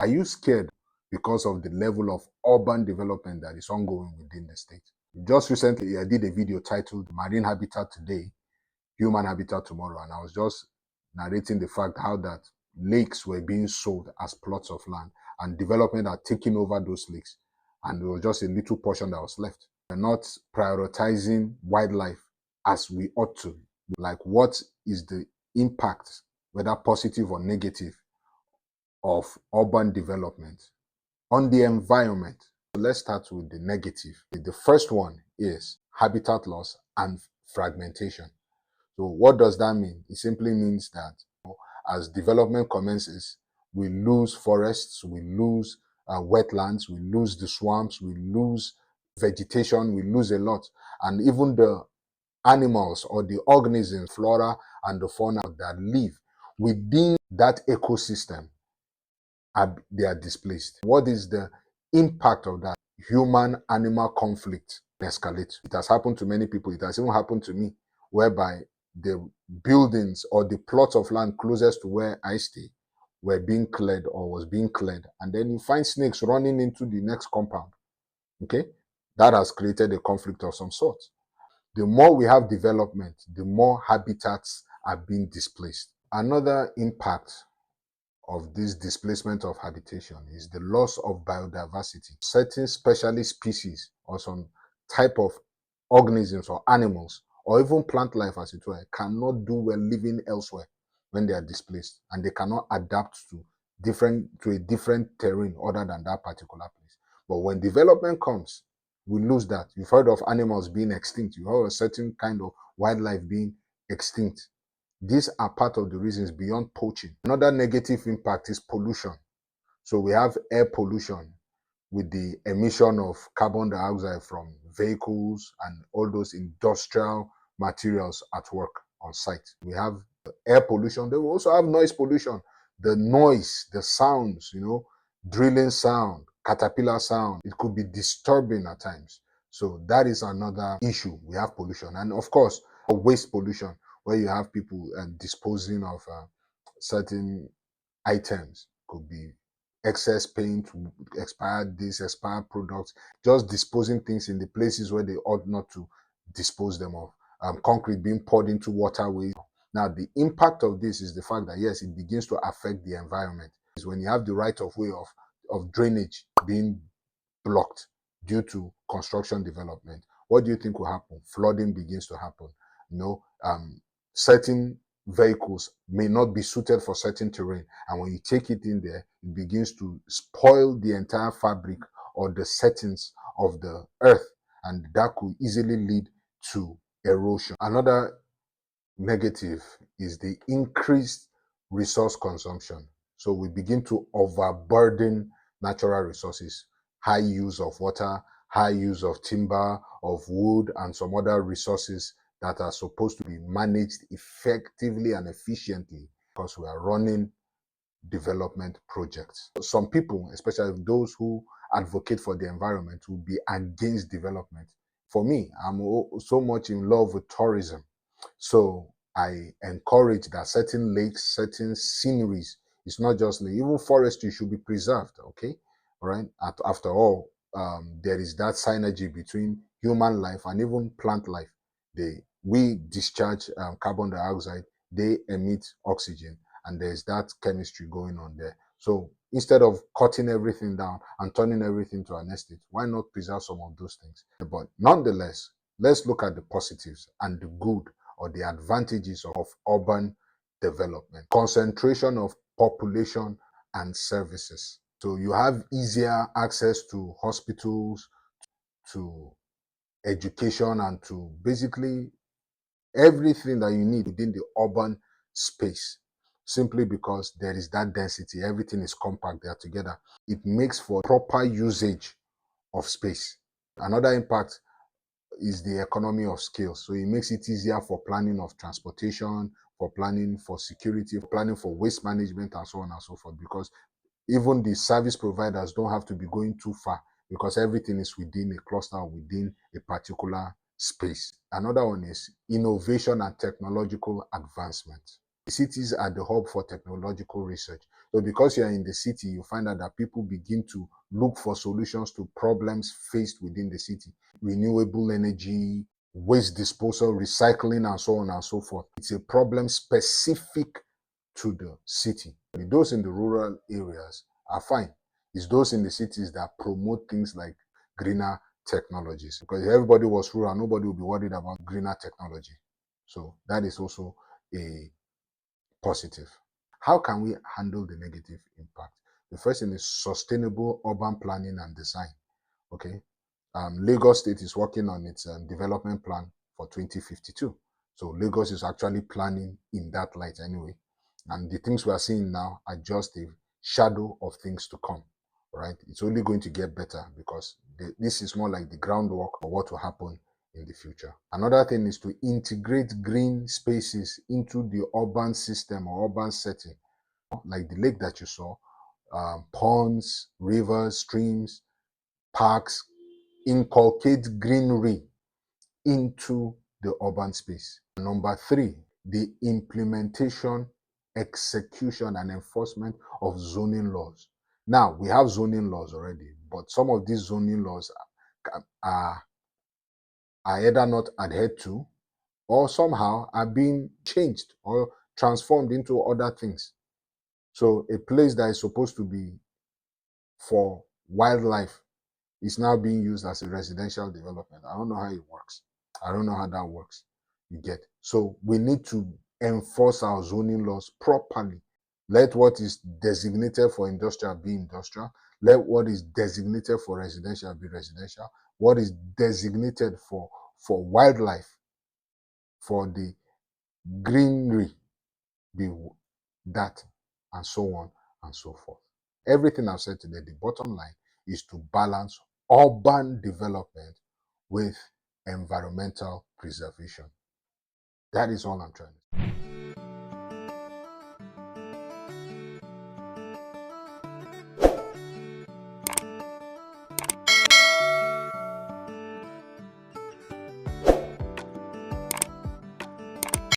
Are you scared because of the level of urban development that is ongoing within the state? Just recently, I did a video titled Marine Habitat Today, Human Habitat Tomorrow, and I was just narrating the fact how that lakes were being sold as plots of land and development had taken over those lakes, and there was just a little portion that was left. We're not prioritizing wildlife as we ought to. Like, what is the impact, whether positive or negative, of urban development on the environment? So let's start with the negative. The first one is habitat loss and fragmentation. So what does that mean? It simply means that as development commences, we lose forests, we lose wetlands, we lose the swamps, we lose vegetation, we lose a lot. And even the animals or the organisms, flora and the fauna that live within that ecosystem, they are displaced. What is the impact of that? Human-animal conflict escalates. It has happened to many people. It has even happened to me, whereby the buildings or the plots of land closest to where I stay were being cleared or was being cleared. And then you find snakes running into the next compound. Okay? That has created a conflict of some sort. The more we have development, the more habitats are being displaced. Another impact of this displacement of habitation is the loss of biodiversity. Certain specialist species or some type of organisms or animals or even plant life, as it were, cannot do well living elsewhere when they are displaced, and they cannot adapt to a different terrain other than that particular place. But when development comes, we lose that. You've heard of animals being extinct. You heard of a certain kind of wildlife being extinct. These are part of the reasons beyond poaching. Another negative impact is pollution. So we have air pollution with the emission of carbon dioxide from vehicles and all those industrial materials at work on site. We have air pollution. Then we also have noise pollution. The noise, the sounds, drilling sound, caterpillar sound, it could be disturbing at times. So that is another issue. We have pollution. And of course, waste pollution, where you have people disposing of certain items. Could be excess paint, expired products, just disposing things in the places where they ought not to dispose them of. Concrete being poured into waterways. Now, the impact of this is the fact that, yes, it begins to affect the environment. Is when you have the right of way of drainage being blocked due to construction development. What do you think will happen? Flooding begins to happen. Certain vehicles may not be suited for certain terrain, and when you take it in there, it begins to spoil the entire fabric or the settings of the earth, and that could easily lead to erosion. Another negative is the increased resource consumption. So we begin to overburden natural resources, high use of water, high use of timber, of wood, and some other resources that are supposed to be managed effectively and efficiently because we are running development projects. Some people, especially those who advocate for the environment, will be against development. For me, I'm so much in love with tourism. So I encourage that certain lakes, certain sceneries, it's not just like, even forestry should be preserved, okay? All right. After all, there is that synergy between human life and even plant life. We discharge carbon dioxide, they emit oxygen, and there's that chemistry going on there. So instead of cutting everything down and turning everything to an estate, why not preserve some of those things? But nonetheless, let's look at the positives and the good or the advantages of urban development. Concentration of population and services. So you have easier access to hospitals, to education, and to basically everything that you need within the urban space, simply because there is that density. Everything is compact, they are together. It makes for proper usage of space. Another impact is the economy of scale. So it makes it easier for planning of transportation, for planning for security, for planning for waste management, and so on and so forth, because even the service providers don't have to be going too far because everything is within a cluster, within a particular space. Another one is innovation and technological advancement. Cities are the hub for technological research. So because you're in the city, you find out that people begin to look for solutions to problems faced within the city. Renewable energy, waste disposal, recycling, and so on and so forth. It's a problem specific to the city. Those in the rural areas are fine. It's those in the cities that promote things like greener technologies. Because if everybody was rural, nobody would be worried about greener technology. So that is also a positive. How can we handle the negative impact? The first thing is sustainable urban planning and design. Okay, Lagos State is working on its development plan for 2052. So Lagos is actually planning in that light anyway. And the things we are seeing now are just a shadow of things to come, right? It's only going to get better because this is more like the groundwork for what will happen in the future. Another thing is to integrate green spaces into the urban system or urban setting, like the lake that you saw, ponds, rivers, streams, parks. Inculcate greenery into the urban space. Number three, the implementation, execution, and enforcement of zoning laws. Now, we have zoning laws already, but some of these zoning laws are either not adhered to or somehow are being changed or transformed into other things. So a place that is supposed to be for wildlife is now being used as a residential development. I don't know how it works. I don't know how that works. You get. So we need to enforce our zoning laws properly. Let what is designated for industrial be industrial. Let what is designated for residential be residential. What is designated for wildlife, for the greenery, be that, and so on and so forth. Everything I've said today, the bottom line is to balance urban development with environmental preservation. That is all I'm trying to